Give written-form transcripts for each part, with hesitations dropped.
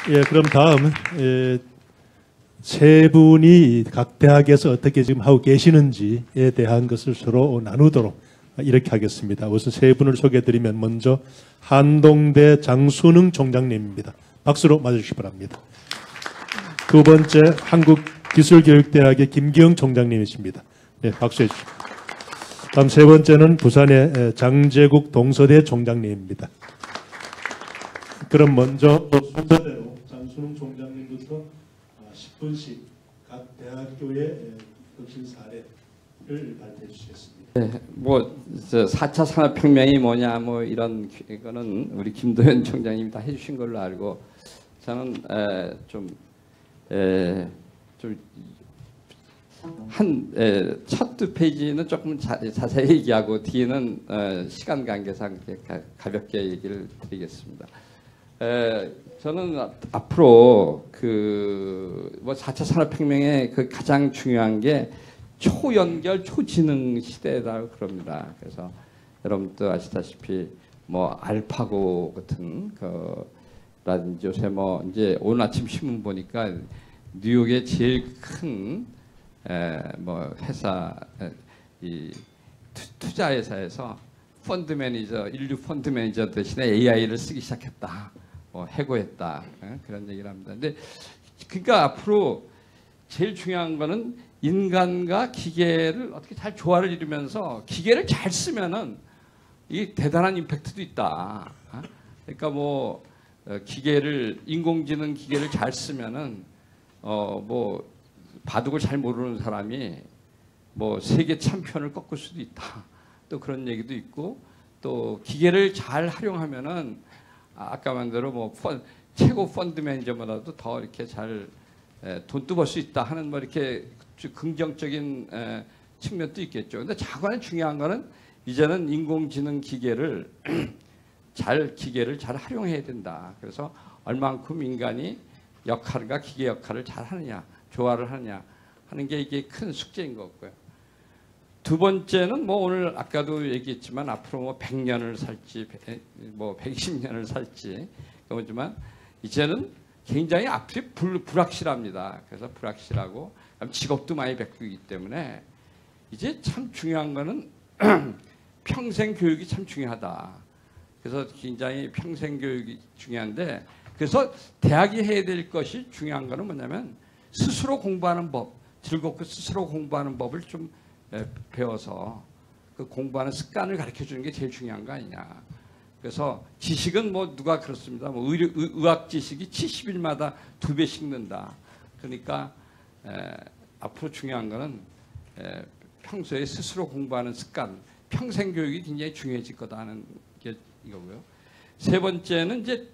예, 그럼 다음 세 분이 각 대학에서 어떻게 지금 하고 계시는지에 대한 것을 서로 나누도록 이렇게 하겠습니다. 우선 세 분을 소개해드리면 먼저 한동대 장순흥 총장님입니다. 박수로 맞아주시기 바랍니다. 두 번째 한국기술교육대학의 김기영 총장님이십니다. 네, 박수해 주십시오. 다음 세 번째는 부산의 장제국 동서대 총장님입니다. 그럼 먼저 순서대로 장순흥 총장님부터 10분씩 각 대학교의 혁신 사례를 발표해 주시겠습니다. 네, 뭐 4차 산업혁명이 뭐냐 뭐 이런 거는 우리 김도현 총장님이 다 해주신 걸로 알고 저는 첫 두 페이지는 조금 자세히 얘기하고 뒤에는 시간 관계상 가볍게 얘기를 드리겠습니다. 저는 앞으로 뭐 4차 산업혁명의 그 가장 중요한 게 초연결, 초지능 시대라고 그럽니다. 그래서 여러분도 아시다시피 뭐 알파고 같은 라든지 요새 뭐 이제 오늘 아침 신문 보니까 뉴욕의 제일 큰 뭐 회사 이 투자 회사에서 펀드 매니저, 인류 펀드 매니저 대신에 AI를 쓰기 시작했다. 뭐 해고했다. 그런 얘기를 합니다. 근데 그러니까 앞으로 제일 중요한 거는 인간과 기계를 어떻게 잘 조화를 이루면서 기계를 잘 쓰면은 이 대단한 임팩트도 있다. 그러니까 뭐 인공지능 기계를 잘 쓰면은 뭐 바둑을 잘 모르는 사람이 뭐 세계 챔피언을 꺾을 수도 있다. 또 그런 얘기도 있고 또 기계를 잘 활용하면은 아까 만 대로 뭐 최고 펀드 매니저보다도 더 이렇게 잘 돈도 벌 수 있다 하는 뭐 이렇게 긍정적인 측면도 있겠죠. 근데 자관에 중요한 거는 이제는 인공지능 기계를 잘 활용해야 된다. 그래서 얼만큼 인간이 역할과 기계 역할을 잘 하느냐, 조화를 하느냐 하는 게 이게 큰 숙제인 것 같고요. 두 번째는 뭐 오늘 아까도 얘기했지만 앞으로 뭐 100년을 살지 뭐 120년을 살지 그렇지만 이제는 굉장히 앞이 불확실합니다. 그래서 불확실하고 직업도 많이 바뀌기 때문에 이제 참 중요한 거는 평생 교육이 참 중요하다. 그래서 굉장히 평생 교육이 중요한데 그래서 대학이 해야 될 것이 중요한 거는 뭐냐면 스스로 공부하는 법, 즐겁고 스스로 공부하는 법을 좀 배워서 그 공부하는 습관을 가르쳐 주는 게 제일 중요한 거 아니냐. 그래서 지식은 뭐 누가 그렇습니다. 뭐 의학 지식이 70일마다 2배씩 는다. 그러니까 앞으로 중요한 거는 평소에 스스로 공부하는 습관, 평생 교육이 굉장히 중요해질 거다 하는 게 이거고요. 세 번째는 이제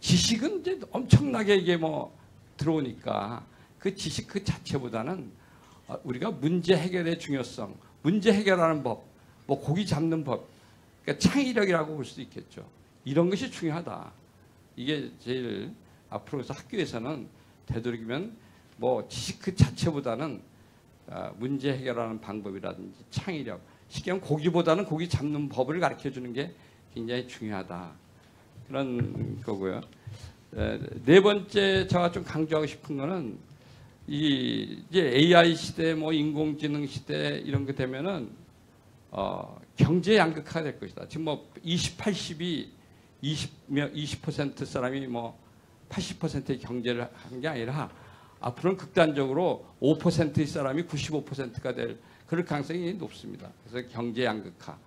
지식은 이제 엄청나게 이게 뭐 들어오니까 그 지식 그 자체보다는 우리가 문제 해결의 중요성, 문제 해결하는 법, 뭐 고기 잡는 법, 그러니까 창의력이라고 볼 수도 있겠죠. 이런 것이 중요하다. 이게 제일 앞으로 학교에서는 되도록이면 뭐 지식 그 자체보다는 문제 해결하는 방법이라든지 창의력, 쉽게 하면 고기보다는 고기 잡는 법을 가르쳐 주는 게 굉장히 중요하다. 그런 거고요. 네 번째 제가 좀 강조하고 싶은 거는 이제 AI 시대, 뭐 인공지능 시대 이런 게 되면은 경제 양극화가 될 것이다. 지금 뭐 20, 80이 20% 사람이 뭐 80%의 경제를 하는 게 아니라 앞으로는 극단적으로 5%의 사람이 95%가 될 그럴 가능성이 높습니다. 그래서 경제 양극화.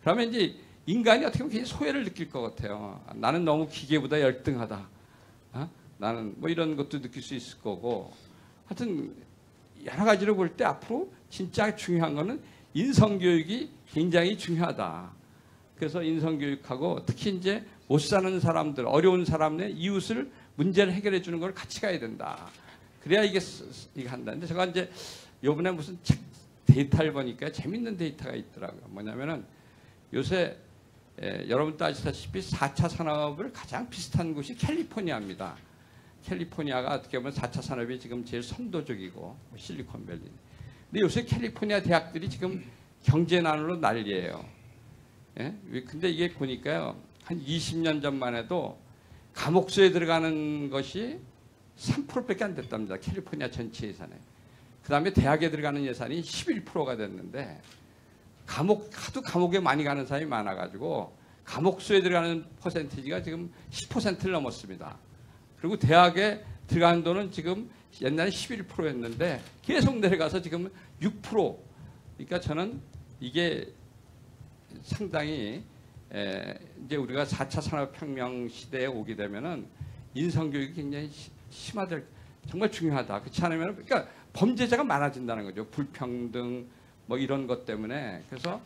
그러면 이제 인간이 어떻게 보면 굉장히 소외를 느낄 것 같아요. 나는 너무 기계보다 열등하다. 나는 뭐 이런 것도 느낄 수 있을 거고. 하여튼 여러 가지로 볼 때 앞으로 진짜 중요한 거는 인성교육이 굉장히 중요하다. 그래서 인성교육하고 특히 이제 못 사는 사람들, 어려운 사람의 이웃을 문제를 해결해 주는 걸 같이 가야 된다. 그래야 이게 한다. 근데 제가 이제 요번에 무슨 책 데이터를 보니까 재밌는 데이터가 있더라고요. 뭐냐면은 요새 여러분도 아시다시피 4차 산업을 가장 비슷한 곳이 캘리포니아입니다. 캘리포니아가 어떻게 보면 4차 산업이 지금 제일 선도적이고 실리콘밸리. 근데 요새 캘리포니아 대학들이 지금 경제난으로 난리예요. 예? 근데 이게 보니까요. 한 20년 전만 해도 감옥수에 들어가는 것이 3%밖에 안 됐답니다. 캘리포니아 전체 예산에. 그 다음에 대학에 들어가는 예산이 11%가 됐는데 하도 감옥에 많이 가는 사람이 많아가지고 감옥수에 들어가는 퍼센티지가 지금 10%를 넘었습니다. 그리고 대학에 들어가는 돈은 지금 옛날에 11%였는데 계속 내려가서 지금 6%. 그러니까 저는 이게 상당히 이제 우리가 4차 산업혁명 시대에 오게 되면은 인성교육이 굉장히 심화될, 정말 중요하다. 그렇지 않으면, 그러니까 범죄자가 많아진다는 거죠. 불평등 뭐 이런 것 때문에. 그래서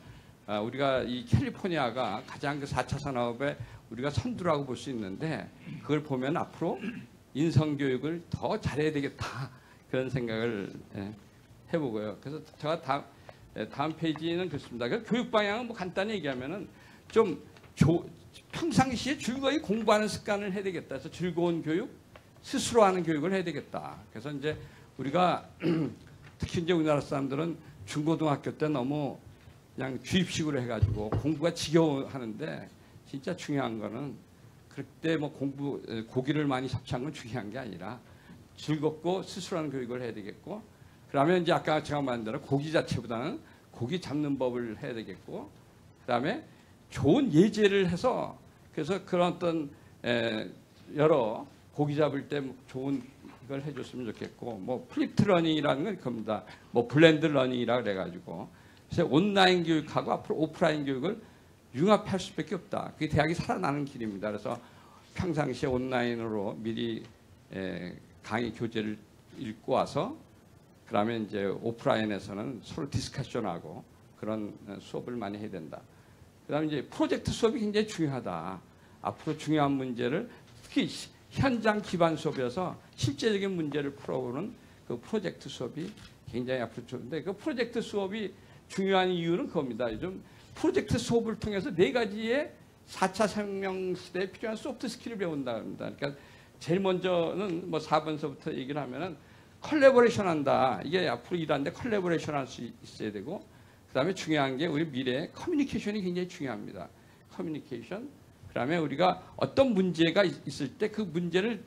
우리가 이 캘리포니아가 가장 그 4차 산업에 우리가 선두라고 볼 수 있는데 그걸 보면 앞으로 인성교육을 더 잘해야 되겠다. 그런 생각을 해보고요. 그래서 제가 다음 페이지는 그렇습니다. 교육 방향은 뭐 간단히 얘기하면은 좀 평상시에 즐거이 공부하는 습관을 해야 되겠다. 그래서 즐거운 교육, 스스로 하는 교육을 해야 되겠다. 그래서 이제 우리가 특히 이제 우리나라 사람들은 중고등학교 때 너무 그냥 주입식으로 해가지고 공부가 지겨워하는데 진짜 중요한 거는 그때 뭐 고기를 많이 섭취한 건 중요한 게 아니라 즐겁고 스스로 하는 교육을 해야 되겠고, 그러면 이제 아까 제가 말한 대로 고기 자체보다는 고기 잡는 법을 해야 되겠고, 그다음에 좋은 예제를 해서 그래서 그런 어떤 여러 고기 잡을 때 좋은 걸 해줬으면 좋겠고, 뭐 플립트 러닝이라는 건 겁니다. 뭐 블렌드 러닝이라 그래가지고 그래서 온라인 교육하고 앞으로 오프라인 교육을 융합할 수밖에 없다. 그게 대학이 살아나는 길입니다. 그래서 평상시에 온라인으로 미리 강의 교재를 읽고 와서 그러면 이제 오프라인에서는 서로 디스커션하고 그런 수업을 많이 해야 된다. 그다음에 이제 프로젝트 수업이 굉장히 중요하다. 앞으로 중요한 문제를 특히 현장 기반 수업이어서 실제적인 문제를 풀어보는 그 프로젝트 수업이 굉장히 앞으로 좋은데, 그 프로젝트 수업이 중요한 이유는 그겁니다. 요즘 프로젝트 수업을 통해서 4가지의 4차 산업혁명 시대에 필요한 소프트 스킬을 배운다 합니다. 그러니까 제일 먼저는 뭐 4번서부터 얘기를 하면은 컬래버레이션 한다. 이게 앞으로 일하는데 컬래버레이션 할 수 있어야 되고, 그 다음에 중요한 게 우리 미래에 커뮤니케이션이 굉장히 중요합니다. 커뮤니케이션. 그 다음에 우리가 어떤 문제가 있을 때 그 문제를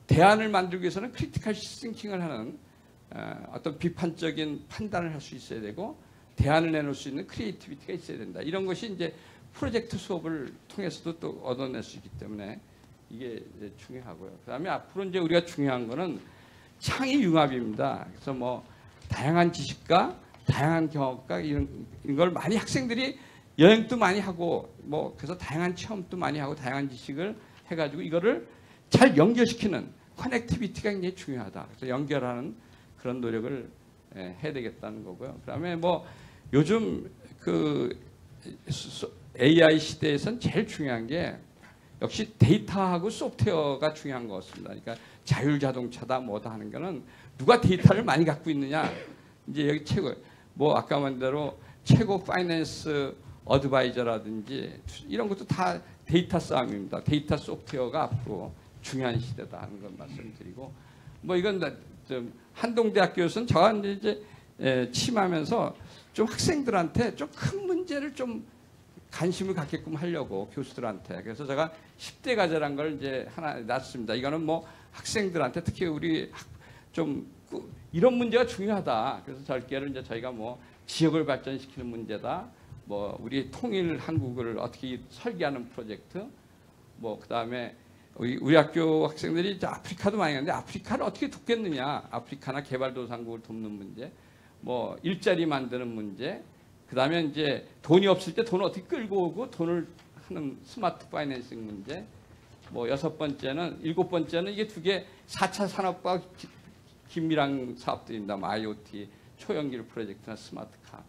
대안을 만들기 위해서는 크리티컬 싱킹을 하는 어떤 비판적인 판단을 할 수 있어야 되고, 대안을 내놓을 수 있는 크리에이티비티가 있어야 된다. 이런 것이 이제 프로젝트 수업을 통해서도 또 얻어낼 수 있기 때문에 이게 중요하고요. 그 다음에 앞으로 이제 우리가 중요한 거는 창의 융합입니다. 그래서 뭐 다양한 지식과 다양한 경험과 이런 걸 많이 학생들이 여행도 많이 하고 뭐 그래서 다양한 체험도 많이 하고 다양한 지식을 해가지고 이거를 잘 연결시키는 커넥티비티가 굉장히 중요하다. 그래서 연결하는 그런 노력을 해야 되겠다는 거고요. 그다음에 뭐 요즘 그 AI 시대에선 제일 중요한 게 역시 데이터하고 소프트웨어가 중요한 것 같습니다. 그러니까 자율자동차다 뭐다 하는 거는 누가 데이터를 많이 갖고 있느냐. 이제 여기 최고 뭐 아까 말한 대로 최고 파이낸스 어드바이저라든지 이런 것도 다 데이터 싸움입니다. 데이터 소프트웨어가 앞으로 중요한 시대다 하는 걸 말씀드리고, 뭐 이건 좀 한동대학교에서는 저가 이제 취임하면서 좀 학생들한테 좀 큰 문제를 좀 관심을 갖게끔 하려고 교수들한테. 그래서 제가 10대 과제란 걸 이제 하나 놨습니다. 이거는 뭐 학생들한테 특히 우리 좀 이런 문제가 중요하다. 그래서 절개를 이제 저희가 뭐 지역을 발전시키는 문제다. 뭐 우리 통일 한국을 어떻게 설계하는 프로젝트. 뭐 그다음에 우리 학교 학생들이 이제 아프리카도 많이 가는데 아프리카를 어떻게 돕겠느냐. 아프리카나 개발도상국을 돕는 문제. 뭐 일자리 만드는 문제. 그다음에 이제 돈이 없을 때 돈을 어떻게 끌고 오고 돈을 하는 스마트 파이낸싱 문제. 뭐 6번째는 7번째는 이게 2개 4차 산업과 긴밀한 사업들입니다. 뭐 IoT, 초연길 프로젝트나 스마트카.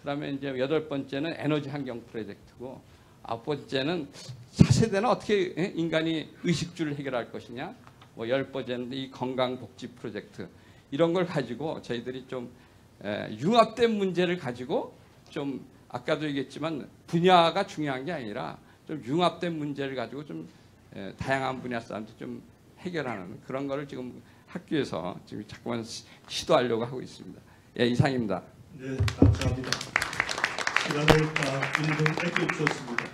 그다음에 이제 8번째는 에너지 환경 프로젝트고, 9번째는 4세대는 어떻게 인간이 의식주를 해결할 것이냐. 뭐 10번째는 이 건강복지 프로젝트. 이런 걸 가지고 저희들이 좀 융합된 문제를 가지고 좀 아까도 얘기했지만 분야가 중요한 게 아니라 좀 융합된 문제를 가지고 좀 다양한 분야 사람들 좀 해결하는 그런 거를 지금 학교에서 지금 자꾸만 시도하려고 하고 있습니다. 예, 이상입니다. 네, 감사합니다. 시간을 다 1분 아껴 주셨습니다.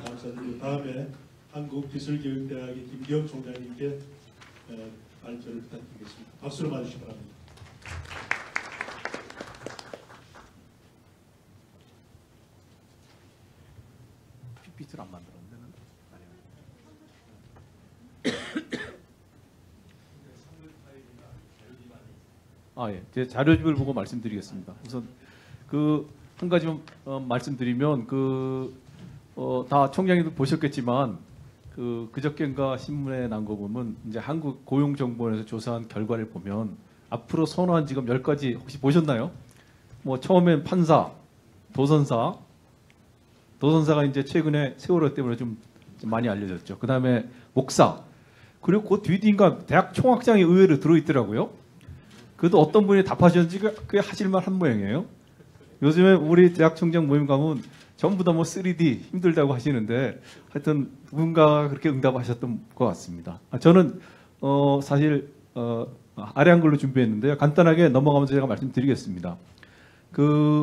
감사드리고 다음에 한국기술교육대학의 김기영 총장님께 발표를 부탁드리겠습니다. 박수로 맞으시기 바랍니다. PPT를 안 만들었는데. 예. 제 자료집을 보고 말씀드리겠습니다. 우선 한 가지만 말씀드리면 다 총장님도 보셨겠지만 그저께인가 신문에 난 거 보면 이제 한국고용정보원에서 조사한 결과를 보면 앞으로 선호한 직업 10가지 혹시 보셨나요? 뭐 처음엔 판사, 도선사가 이제 최근에 세월호 때문에 좀 많이 알려졌죠. 그다음에 목사, 그리고 그 뒤인가 대학 총학장이 의외로 들어있더라고요. 그래도 어떤 분이 답하셨는지 그게 하실만 한 모양이에요. 요즘에 우리 대학 총장 모임 가면 전부 다 뭐 3D 힘들다고 하시는데 하여튼 누군가 그렇게 응답하셨던 것 같습니다. 저는 사실 아래 한글로 준비했는데요. 간단하게 넘어가면서 제가 말씀드리겠습니다.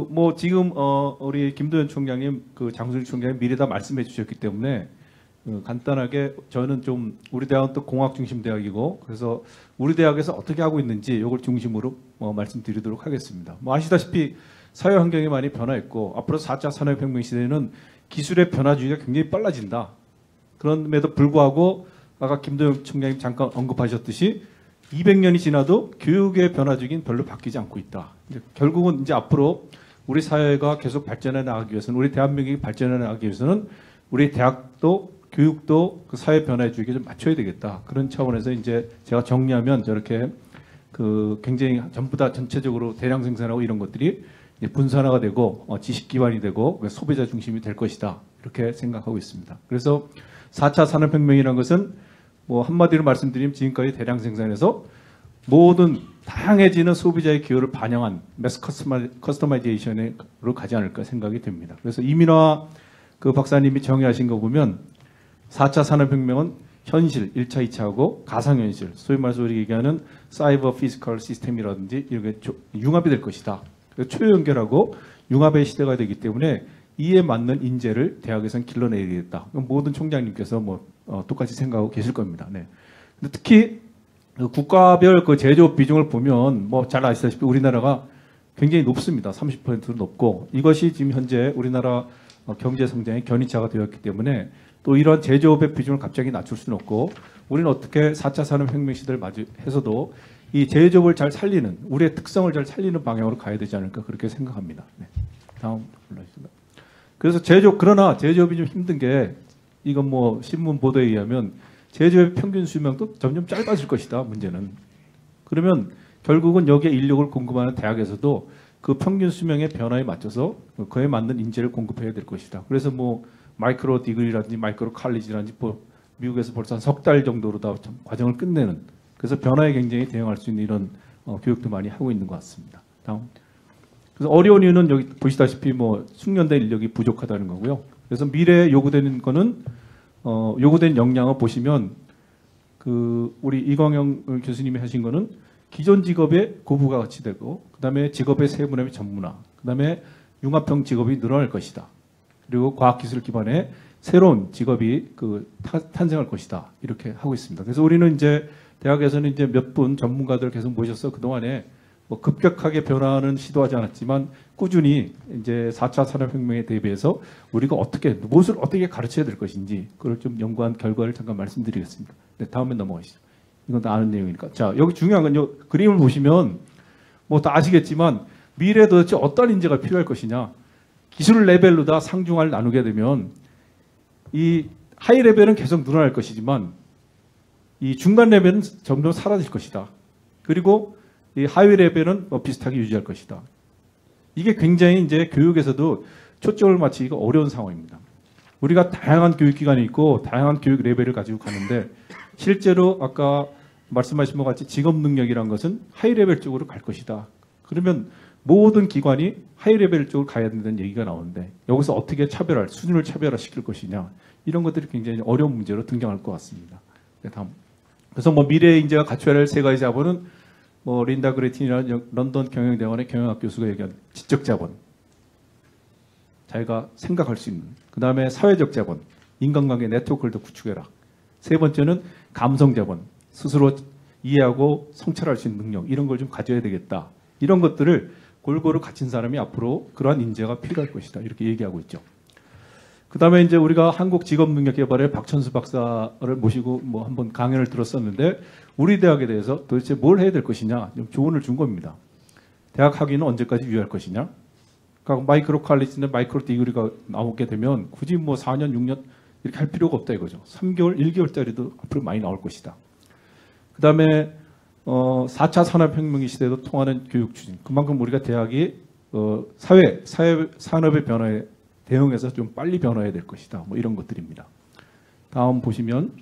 뭐 지금 우리 김도현 총장님, 장순일 총장님 미리 다 말씀해 주셨기 때문에 간단하게 저는 좀 우리 대학은 또 공학 중심 대학이고 그래서 우리 대학에서 어떻게 하고 있는지 이걸 중심으로 말씀드리도록 하겠습니다. 뭐 아시다시피 사회 환경이 많이 변화했고 앞으로 4차 산업혁명 시대에는 기술의 변화주의가 굉장히 빨라진다. 그럼에도 불구하고 아까 김도영 총장님 잠깐 언급하셨듯이 200년이 지나도 교육의 변화주기는 별로 바뀌지 않고 있다. 결국은 이제 앞으로 우리 사회가 계속 발전해 나가기 위해서는 우리 대한민국이 발전해 나가기 위해서는 우리 대학도 교육도 그 사회 변화의 주기에 좀 맞춰야 되겠다. 그런 차원에서 이제 제가 정리하면 저렇게 굉장히 전부 다 전체적으로 대량 생산하고 이런 것들이 분산화가 되고 지식 기반이 되고 소비자 중심이 될 것이다. 이렇게 생각하고 있습니다. 그래서 4차 산업혁명이라는 것은 뭐 한마디로 말씀드리면 지금까지 대량 생산에서 모든 다양해지는 소비자의 기호를 반영한 매스 커스터마이제이션으로 가지 않을까 생각이 됩니다. 그래서 이민화 박사님이 정의하신 거 보면 4차 산업혁명은 현실 1차, 2차하고 가상현실, 소위 말해서 우리 얘기하는 사이버 피지컬 시스템이라든지 이렇게 융합이 될 것이다. 초연결하고 융합의 시대가 되기 때문에 이에 맞는 인재를 대학에서는 길러내야겠다. 모든 총장님께서 똑같이 생각하고 계실 겁니다. 네. 근데 특히 국가별 제조업 비중을 보면 잘 아시다시피 우리나라가 굉장히 높습니다. 30%로 높고 이것이 지금 현재 우리나라 경제 성장의 견인차가 되었기 때문에 또 이런 제조업의 비중을 갑자기 낮출 수는 없고 우리는 어떻게 4차 산업혁명 시대를 맞이해서도 이 제조업을 잘 살리는 우리의 특성을 잘 살리는 방향으로 가야 되지 않을까 그렇게 생각합니다. 네. 다음 올라주시죠. 그래서 그러나 제조업이 좀 힘든 게 이건 신문 보도에 의하면 제조업의 평균 수명도 점점 짧아질 것이다. 문제는. 그러면 결국은 여기에 인력을 공급하는 대학에서도 그 평균 수명의 변화에 맞춰서 그에 맞는 인재를 공급해야 될 것이다. 그래서 마이크로 디그리라든지 마이크로 칼리지라든지 미국에서 벌써 한 석 달 정도로 다 과정을 끝내는 그래서 변화에 굉장히 대응할 수 있는 이런 교육도 많이 하고 있는 것 같습니다. 다음. 그래서 어려운 이유는 여기 보시다시피 숙련된 인력이 부족하다는 거고요. 그래서 미래에 요구되는 거는 요구된 역량을 보시면 우리 이광영 교수님이 하신 거는 기존 직업의 고부가 가치되고 그다음에 직업의 세분화의 전문화, 그다음에 융합형 직업이 늘어날 것이다. 그리고 과학기술 기반의 새로운 직업이 탄생할 것이다. 이렇게 하고 있습니다. 그래서 우리는 이제 대학에서는 이제 몇 분 전문가들 계속 모셔서 그동안에 급격하게 변화는 시도하지 않았지만 꾸준히 이제 4차 산업혁명에 대비해서 우리가 무엇을 어떻게 가르쳐야 될 것인지 그걸 좀 연구한 결과를 잠깐 말씀드리겠습니다. 네, 다음에 넘어가시죠. 이건 다 아는 내용이니까. 자, 여기 중요한 건요. 그림을 보시면 다 아시겠지만 미래에 도대체 어떤 인재가 필요할 것이냐. 기술 레벨로 다 상중하를 나누게 되면 이 하이 레벨은 계속 늘어날 것이지만 이 중간 레벨은 점점 사라질 것이다. 그리고 이 하위 레벨은 비슷하게 유지할 것이다. 이게 굉장히 이제 교육에서도 초점을 맞추기가 어려운 상황입니다. 우리가 다양한 교육기관이 있고 다양한 교육 레벨을 가지고 가는데 실제로 아까 말씀하신 것 같이 직업 능력이라는 것은 하이 레벨 쪽으로 갈 것이다. 그러면 모든 기관이 하이 레벨 쪽으로 가야 된다는 얘기가 나오는데 여기서 어떻게 수준을 차별화시킬 것이냐 이런 것들이 굉장히 어려운 문제로 등장할 것 같습니다. 네, 다음. 그래서 미래의 인재가 갖춰야 할 세 가지 자본은 린다 그레틴이라는 런던 경영대학원의 경영학 교수가 얘기한 지적 자본, 자기가 생각할 수 있는, 그 다음에 사회적 자본, 인간관계 네트워크를 더 구축해라. 세 번째는 감성자본, 스스로 이해하고 성찰할 수 있는 능력, 이런 걸 좀 가져야 되겠다. 이런 것들을 골고루 갖춘 사람이 앞으로 그러한 인재가 필요할 것이다. 이렇게 얘기하고 있죠. 그 다음에 이제 우리가 한국직업능력개발의 박천수 박사를 모시고 뭐 한번 강연을 들었었는데, 우리 대학에 대해서 도대체 뭘 해야 될 것이냐 좀 조언을 준 겁니다. 대학 학위는 언제까지 유지할 것이냐? 그러니까 마이크로 컬리지나 마이크로 디그리가 나오게 되면 굳이 뭐 4년, 6년 이렇게 할 필요가 없다 이거죠. 3개월, 1개월짜리도 앞으로 많이 나올 것이다. 그 다음에 4차 산업혁명 시대도 통하는 교육 추진. 그만큼 우리가 대학이 사회 산업의 변화에 대응해서 좀 빨리 변화해야 될 것이다. 뭐 이런 것들입니다. 다음 보시면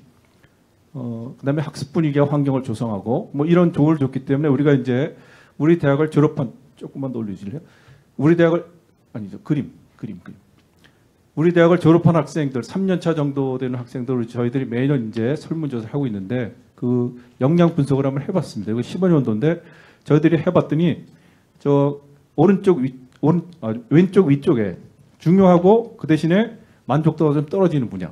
그다음에 학습 분위기와 환경을 조성하고 뭐 이런 조언을 줬기 때문에 우리가 이제 우리 대학을 졸업한, 조금만 더 올려주실래요? 우리 대학을 아니죠, 그림. 우리 대학을 졸업한 학생들 3년차 정도 되는 학생들을 저희들이 매년 이제 설문조사를 하고 있는데 그 역량 분석을 한번 해봤습니다. 이거 15년도인데 저희들이 해봤더니 저 왼쪽 위쪽에 중요하고 그 대신에 만족도가 좀 떨어지는 분야.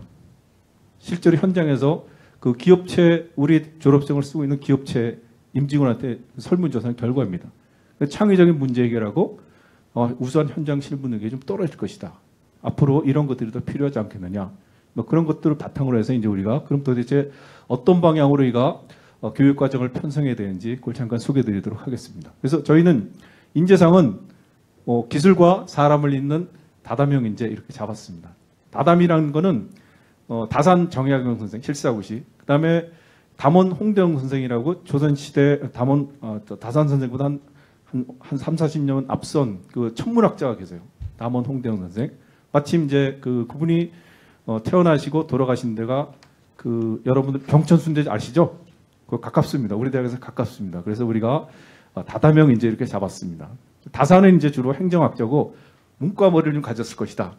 실제로 현장에서 그 기업체, 우리 졸업생을 쓰고 있는 기업체 임직원한테 설문조사한 결과입니다. 창의적인 문제 해결하고 우수한 현장 실무 능력이 좀 떨어질 것이다. 앞으로 이런 것들이 더 필요하지 않겠느냐. 뭐 그런 것들을 바탕으로 해서 이제 우리가 그럼 도대체 어떤 방향으로 우리가 교육 과정을 편성해야 되는지 그걸 잠깐 소개해드리도록 하겠습니다. 그래서 저희는 인재상은 기술과 사람을 잇는 다담형 인재 이렇게 잡았습니다. 다담이라는 거는 다산 정약용 선생 실사고시, 그다음에 담원 홍대영 선생이라고 조선시대 담원 다산 선생보다 한 3, 40년 앞선 그 천문학자가 계세요. 담원 홍대영 선생. 마침 이제 그분이 태어나시고 돌아가신 데가 그 여러분들 경천순대 아시죠? 그 가깝습니다. 우리 대학에서 가깝습니다. 그래서 우리가 다담형 인재 이렇게 잡았습니다. 다산은 이제 주로 행정학자고 문과 머리를 좀 가졌을 것이다.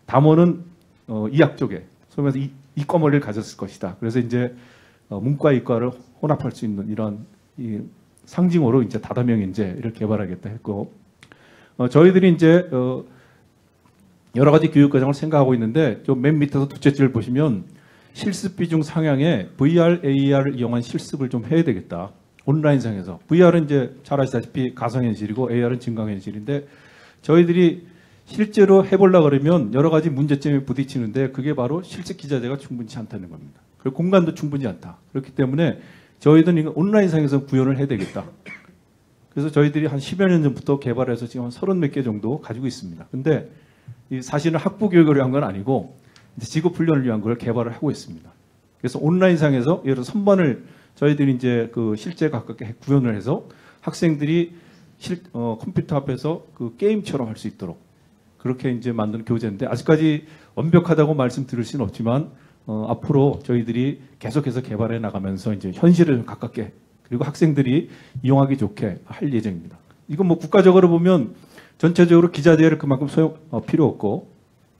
담원은 이학 쪽에, 소위 말해서 이과 머리를 가졌을 것이다. 그래서 이제 문과 이과를 혼합할 수 있는 이런 상징어로 이제 다담형 인재를 개발하겠다 했고, 저희들이 이제 여러 가지 교육 과정을 생각하고 있는데 좀 맨 밑에서 두째 줄 보시면 실습 비중 상향에 VR, AR을 이용한 실습을 좀 해야 되겠다. 온라인상에서. VR은 이제 잘 아시다시피 가상현실이고 AR은 증강현실인데 저희들이 실제로 해보려고 그러면 여러 가지 문제점에 부딪히는데 그게 바로 실제 기자재가 충분치 않다는 겁니다. 그리고 공간도 충분치 않다. 그렇기 때문에 저희들은 이거 온라인상에서 구현을 해야 되겠다. 그래서 저희들이 한 10여 년 전부터 개발해서 지금 한 30몇 개 정도 가지고 있습니다. 근데 사실은 학부 교육을 위한 건 아니고 직업 훈련을 위한 걸 개발을 하고 있습니다. 그래서 온라인상에서 예를 들어 선반을 저희들이 이제 그 실제 가깝게 구현을 해서 학생들이 컴퓨터 앞에서 그 게임처럼 할 수 있도록 그렇게 이제 만든 교재인데 아직까지 완벽하다고 말씀드릴 수는 없지만 앞으로 저희들이 계속해서 개발해 나가면서 이제 현실을 좀 가깝게 그리고 학생들이 이용하기 좋게 할 예정입니다. 이건 뭐 국가적으로 보면 전체적으로 기자재를 그만큼 필요 없고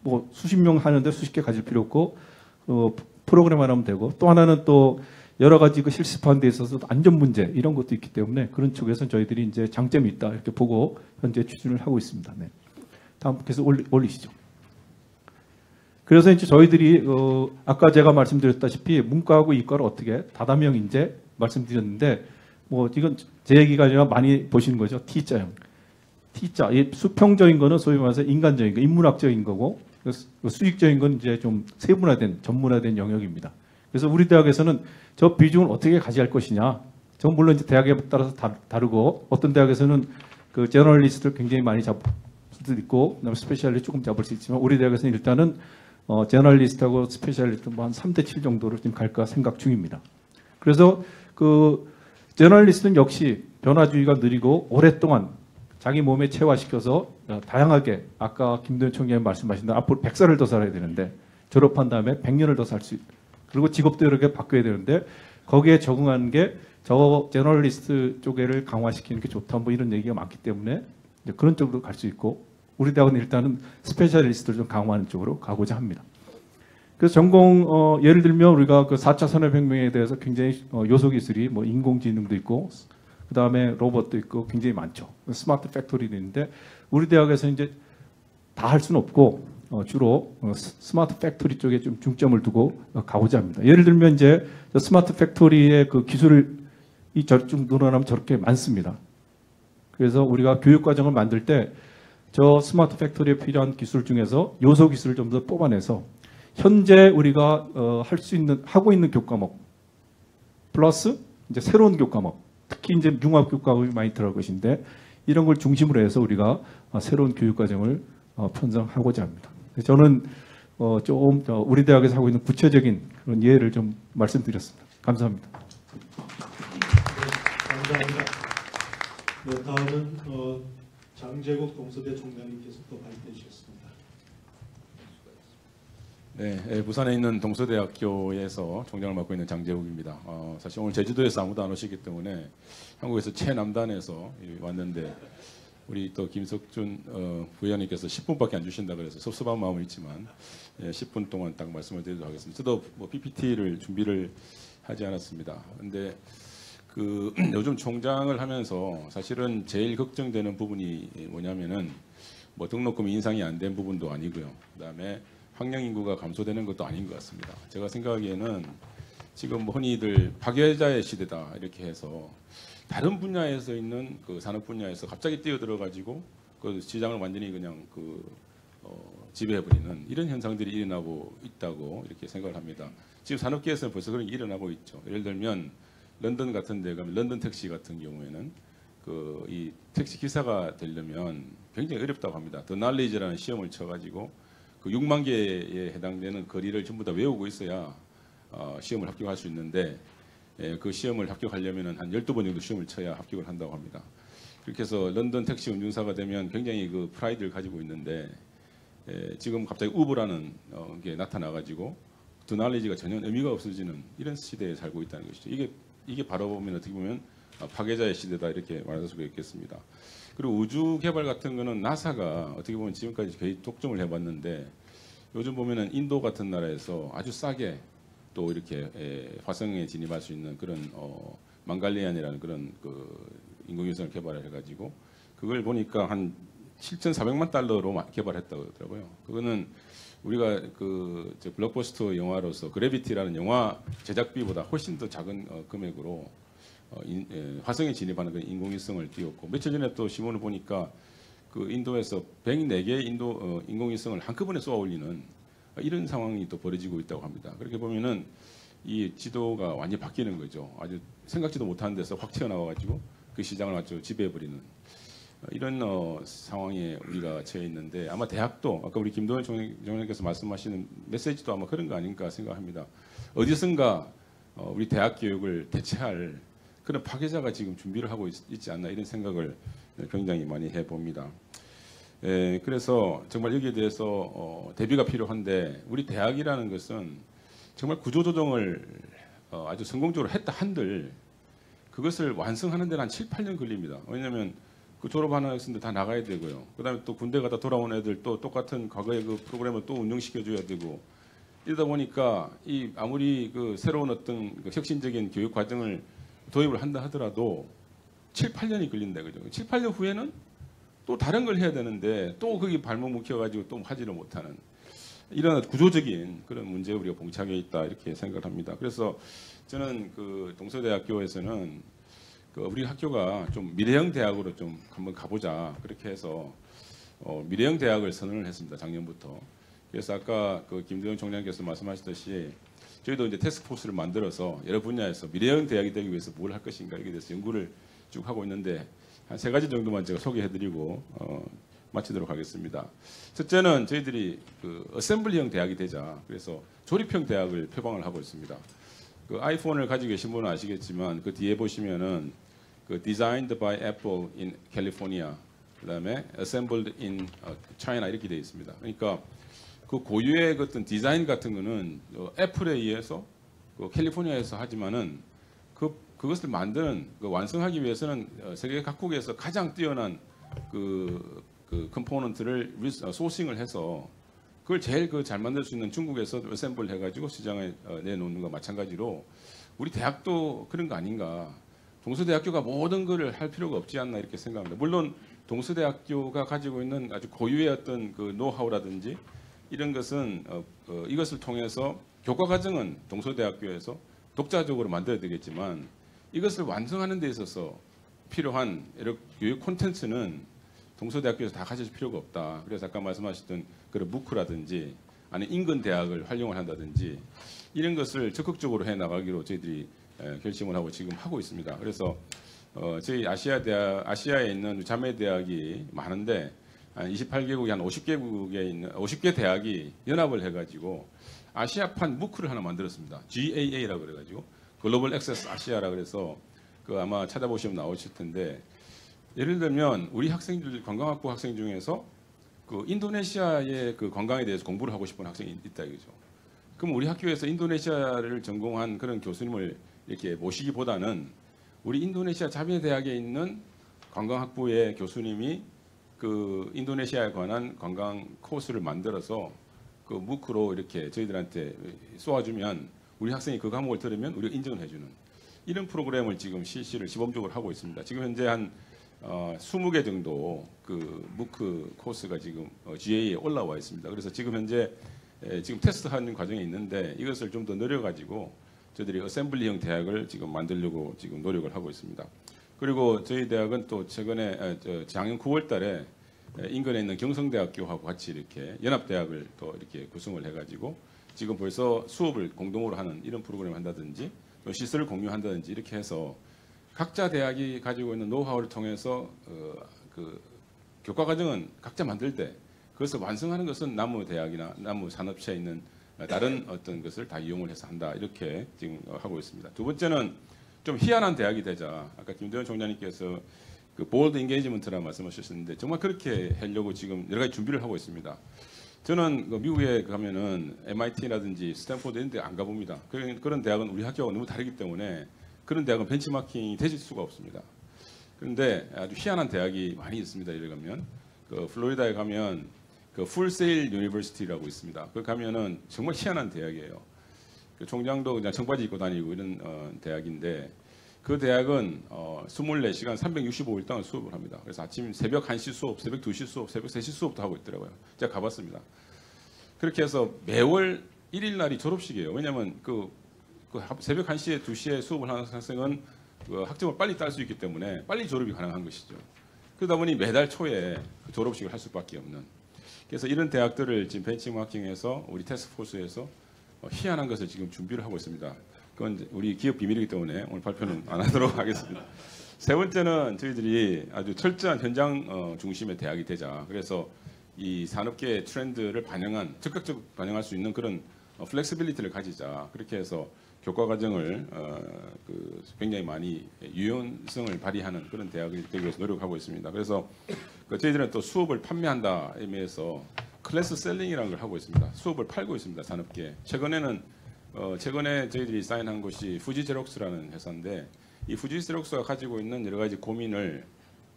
뭐 수십 명 하는데 수십 개 가질 필요 없고 프로그램만 하면 되고 또 하나는 또 여러 가지 그 실습하는 데 있어서 안전 문제 이런 것도 있기 때문에 그런 쪽에서 저희들이 이제 장점이 있다 이렇게 보고 현재 추진을 하고 있습니다. 네. 다음 계속 올리시죠. 그래서 이제 저희들이 아까 제가 말씀드렸다시피 문과하고 이과를 어떻게 다담형 인재 말씀드렸는데 뭐 이건 제 얘기가 아니라 많이 보시는 거죠. T자형. T자. 이 수평적인 거는 소위 말해서 인간적인 거, 인문학적인 거고 수직적인 건 이제 좀 세분화된 전문화된 영역입니다. 그래서 우리 대학에서는 저 비중을 어떻게 가져갈 것이냐. 전 물론 이제 대학에 따라서 다르고 어떤 대학에서는 그 제너럴리스트를 굉장히 많이 잡을 수도 있고 그다음에 스페셜리스트 조금 잡을 수 있지만 우리 대학에서는 일단은 제너럴리스트하고 스페셜리스트 뭐 한 3대 7 정도로 지금 갈까 생각 중입니다. 그래서 그 제너럴리스트는 역시 변화주의가 느리고 오랫동안 자기 몸에 체화시켜서 다양하게 아까 김도현 총장님 말씀하신 대로 앞으로 100살을 더 살아야 되는데 졸업한 다음에 100년을 더 살 수 있고 그리고 직업도 여러 개 바꿔야 되는데 거기에 적응하는 게 저 제너럴리스트 쪽에를 강화시키는 게 좋다 뭐 이런 얘기가 많기 때문에 이제 그런 쪽으로 갈 수 있고 우리 대학은 일단은 스페셜리스트를 좀 강화하는 쪽으로 가고자 합니다. 그래서 전공 예를 들면 우리가 그 4차 산업혁명에 대해서 굉장히 요소 기술이 뭐 인공지능도 있고 그 다음에 로봇도 있고 굉장히 많죠. 스마트 팩토리도 있는데 우리 대학에서 이제 다 할 수는 없고 주로 스마트 팩토리 쪽에 좀 중점을 두고 가고자 합니다. 예를 들면 이제 스마트 팩토리의 그 기술이 저쪽 늘어나면 저렇게 많습니다. 그래서 우리가 교육 과정을 만들 때 저 스마트 팩토리에 필요한 기술 중에서 요소 기술을 좀 더 뽑아내서 현재 우리가 하고 있는 교과목 플러스 이제 새로운 교과목, 특히 이제 융합 교과목이 많이 들어갈 것인데 이런 걸 중심으로 해서 우리가 새로운 교육 과정을 편성하고자 합니다. 저는 좀 우리 대학에서 하고 있는 구체적인 그런 예를 좀 말씀드렸습니다. 감사합니다. 감사합니다. 네, 다음은 장제국 동서대 총장님께서 또 발표해 주셨습니다. 네, 부산에 있는 동서대학교에서 총장을 맡고 있는 장제국입니다. 사실 오늘 제주도에서 아무도 안 오시기 때문에 한국에서 최남단에서 왔는데 우리 또 김석준 부의원님께서 10분밖에 안 주신다 그래서 섭섭한 마음은 있지만 10분 동안 딱 말씀을 드리도록 하겠습니다. 저도 뭐 PPT를 준비를 하지 않았습니다. 근데 그 요즘 총장을 하면서 사실은 제일 걱정되는 부분이 뭐냐면은 뭐 등록금이 인상이 안 된 부분도 아니고요. 그다음에 학령 인구가 감소되는 것도 아닌 것 같습니다. 제가 생각하기에는 지금 뭐 흔히들 파괴자의 시대다 이렇게 해서 다른 분야에서 있는 그 산업 분야에서 갑자기 뛰어들어 가지고 그 시장을 완전히 그냥 지배해버리는 이런 현상들이 일어나고 있다고 이렇게 생각을 합니다. 지금 산업계에서는 벌써 그런 게 일어나고 있죠. 예를 들면 런던 같은 데 가면 런던 택시 같은 경우에는 이 택시 기사가 되려면 굉장히 어렵다고 합니다. 더 날리지라는 시험을 쳐가지고 그 6만 개에 해당되는 거리를 전부 다 외우고 있어야 시험을 합격할 수 있는데 그 시험을 합격하려면 한 12번 정도 시험을 쳐야 합격을 한다고 합니다. 그렇게 해서 런던 택시 운전사가 되면 굉장히 그 프라이드를 가지고 있는데 지금 갑자기 우버라는 게 나타나가지고 더 날리지가 전혀 의미가 없어지는 이런 시대에 살고 있다는 것이죠. 이게 바로 보면 어떻게 보면 파괴자의 시대다 이렇게 말할 수가 있겠습니다. 그리고 우주 개발 같은 거는 나사가 어떻게 보면 지금까지 거의 독점을 해봤는데 요즘 보면은 인도 같은 나라에서 아주 싸게 또 이렇게 화성에 진입할 수 있는 그런 망갈리안이라는 그런 인공위성을 개발을 해가지고 그걸 보니까 한 7,400만 달러로 개발했다고 하더라고요. 그거는 우리가 블록버스터 영화로서 그래비티라는 영화 제작비보다 훨씬 더 작은 금액으로 화성에 진입하는 그런 인공위성을 띄웠고 며칠 전에 또 신문을 보니까 그 인도에서 104개의 인공위성을 한꺼번에 쏘아 올리는 이런 상황이 또 벌어지고 있다고 합니다. 그렇게 보면은 이 지도가 완전히 바뀌는 거죠. 아주 생각지도 못한 데서 확 튀어나와가지고 그 시장을 아주 지배해버리는 이런 상황에 우리가 처해 있는데 아마 대학도 아까 우리 김도현 총장님께서 말씀하시는 메시지도 아마 그런 거 아닌가 생각합니다. 어디선가 우리 대학 교육을 대체할 그런 파괴자가 지금 준비를 하고 있지 않나 이런 생각을 굉장히 많이 해봅니다. 그래서 정말 여기에 대해서 대비가 필요한데 우리 대학이라는 것은 정말 구조조정을 아주 성공적으로 했다 한들 그것을 완성하는 데는 한 7, 8년 걸립니다. 왜냐하면 그 졸업하는 학생들 다 나가야 되고요. 그다음에 또 군대 가다 돌아온 애들 또 똑같은 과거의 그 프로그램을 또 운영시켜줘야 되고 이러다 보니까 이 아무리 그 새로운 어떤 그 혁신적인 교육 과정을 도입을 한다 하더라도 7, 8년이 걸린다 그죠. 7, 8년 후에는 또 다른 걸 해야 되는데 또 거기 발목 묶여가지고 또 하지를 못하는 이런 구조적인 그런 문제에 우리가 봉착해 있다 이렇게 생각을 합니다. 그래서 저는 그 동서대학교에서는 우리 학교가 좀 미래형 대학으로 좀 한번 가보자 그렇게 해서 미래형 대학을 선언을 했습니다. 작년부터. 그래서 아까 그 김도현 총장님께서 말씀하셨듯이 저희도 이제 태스크포스를 만들어서 여러 분야에서 미래형 대학이 되기 위해서 뭘 할 것인가 여기에 대해서 연구를 쭉 하고 있는데 한 3가지 정도만 제가 소개해드리고 마치도록 하겠습니다. 첫째는 저희들이 그 어셈블리형 대학이 되자 그래서 조립형 대학을 표방을 하고 있습니다. 그 아이폰을 가지고 계신 분은 아시겠지만 그 뒤에 보시면은 그 Designed by Apple in California 그다음에 Assembled in China 이렇게 되어 있습니다. 그러니까 그 고유의 어떤 디자인 같은 거는 애플에 의해서 그 캘리포니아에서 하지만은 그것을 만드는 완성하기 위해서는 세계 각국에서 가장 뛰어난 그 컴포넌트를 소싱을 해서 그걸 제일 잘 만들 수 있는 중국에서 어셈블 해가지고 시장에 내놓는 거 마찬가지로 우리 대학도 그런 거 아닌가. 동서대학교가 모든 거를 할 필요가 없지 않나 이렇게 생각합니다. 물론 동서대학교가 가지고 있는 아주 고유의 어떤 그 노하우라든지 이런 것은 이것을 통해서 교과 과정은 동서대학교에서 독자적으로 만들어야 되겠지만 이것을 완성하는 데 있어서 필요한 교육 콘텐츠는 동서대학교에서 다 가질 필요가 없다. 그래서 아까 말씀하셨던 그런 무크라든지 아니면 인근 대학을 활용을 한다든지 이런 것을 적극적으로 해 나가기로 저희들이 결심을 하고 지금 하고 있습니다. 그래서 저희 아시아에 있는 자매 대학이 많은데 한 28개국이 한 50개국에 있는 50개 대학이 연합을 해가지고 아시아판 무크를 하나 만들었습니다. GAA라고 그래가지고 글로벌 액세스 아시아라 그래서 그 아마 찾아보시면 나오실 텐데 예를 들면 우리 학생들 관광학부 학생 중에서 그 인도네시아의 그 관광에 대해서 공부를 하고 싶은 학생이 있다 이거죠. 그럼 우리 학교에서 인도네시아를 전공한 그런 교수님을 이렇게 모시기보다는 우리 인도네시아 자비의 대학에 있는 관광학부의 교수님이 그 인도네시아에 관한 관광 코스를 만들어서 그 무크로 이렇게 저희들한테 쏘아주면 우리 학생이 그 과목을 들으면 우리가 인정을 해주는 이런 프로그램을 지금 실시를 시범적으로 하고 있습니다. 지금 현재 한 20개 정도 그 무크 코스가 지금 GA에 올라와 있습니다. 그래서 지금 현재 지금 테스트하는 과정에 있는데 이것을 좀 더 늘려가지고 저희들이 어셈블리형 대학을 지금 만들려고 지금 노력을 하고 있습니다. 그리고 저희 대학은 또 최근에 작년 9월달에 인근에 있는 경성대학교하고 같이 이렇게 연합대학을 또 이렇게 구성을 해가지고 지금 벌써 수업을 공동으로 하는 이런 프로그램을 한다든지 또 시설을 공유한다든지 이렇게 해서 각자 대학이 가지고 있는 노하우를 통해서 그 교과 과정은 각자 만들 때 그것을 완성하는 것은 나무 대학이나 나무 산업체에 있는 다른 어떤 것을 다 이용을 해서 한다 이렇게 지금 하고 있습니다. 두 번째는 좀 희한한 대학이 되자. 아까 김도현 총장님께서 그 보드 인게이지먼트라는 말씀하셨는데 정말 그렇게 하려고 지금 여러 가지 준비를 하고 있습니다. 저는 그 미국에 가면은 MIT라든지 스탠포드 이런 데 안 가봅니다. 그런 대학은 우리 학교하고 너무 다르기 때문에 그런 대학은 벤치마킹이 되질 수가 없습니다. 그런데 아주 희한한 대학이 많이 있습니다. 이래 가면 그 플로리다에 가면 그 풀세일 유니버시티라고 있습니다. 그 가면은 정말 희한한 대학이에요. 그 총장도 그냥 청바지 입고 다니고 이런 대학인데 그 대학은 24시간 365일 동안 수업을 합니다. 그래서 아침 새벽 1시 수업, 새벽 2시 수업, 새벽 3시 수업도 하고 있더라고요. 제가 가봤습니다. 그렇게 해서 매월 1일 날이 졸업식이에요. 왜냐하면 그 새벽 1시에 2시에 수업을 하는 학생은 그 학점을 빨리 딸 수 있기 때문에 빨리 졸업이 가능한 것이죠. 그러다 보니 매달 초에 그 졸업식을 할 수밖에 없는. 그래서 이런 대학들을 지금 벤치마킹해서 우리 태스크포스에서 희한한 것을 지금 준비를 하고 있습니다. 그건 우리 기업 비밀이기 때문에 오늘 발표는 안 하도록 하겠습니다. 세 번째는 저희들이 아주 철저한 현장 중심의 대학이 되자. 그래서 이 산업계의 트렌드를 적극적으로 반영할 수 있는 그런 플렉시빌리티를 가지자. 그렇게 해서 교과 과정을 굉장히 많이 유연성을 발휘하는 그런 대학이 되기 위해서 노력하고 있습니다. 그래서 저희들은 또 수업을 판매한다 의미에서 클래스 셀링이라는 걸 하고 있습니다. 수업을 팔고 있습니다. 산업계. 최근에 저희들이 사인한 것이 후지제록스라는 회사인데 이 후지제록스가 가지고 있는 여러 가지 고민을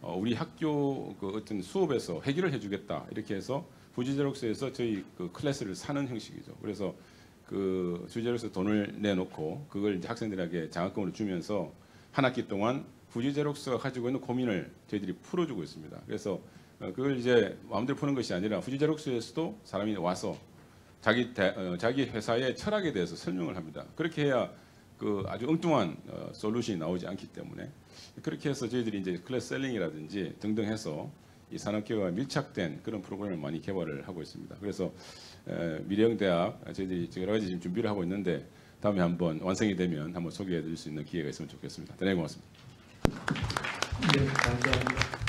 우리 학교 그 어떤 수업에서 해결을 해주겠다 이렇게 해서 후지제록스에서 저희 그 클래스를 사는 형식이죠. 그래서 그 후지제록스 돈을 내놓고 그걸 이제 학생들에게 장학금으로 주면서 한 학기 동안 후지제록스가 가지고 있는 고민을 저희들이 풀어주고 있습니다. 그래서 그걸 이제 마음대로 푸는 것이 아니라 후지제록스에서도 사람이 와서 자기 회사의 철학에 대해서 설명을 합니다. 그렇게 해야 그 아주 엉뚱한 솔루션이 나오지 않기 때문에 그렇게 해서 저희들이 이제 클래스 셀링이라든지 등등 해서 이 산업계와 밀착된 그런 프로그램을 많이 개발을 하고 있습니다. 그래서 미래형대학 저희들이 여러 가지 지금 준비를 하고 있는데 다음에 한번 완성이 되면 한번 소개해드릴 수 있는 기회가 있으면 좋겠습니다. 대단히 고맙습니다. 네, 감사합니다.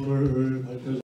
오늘 발표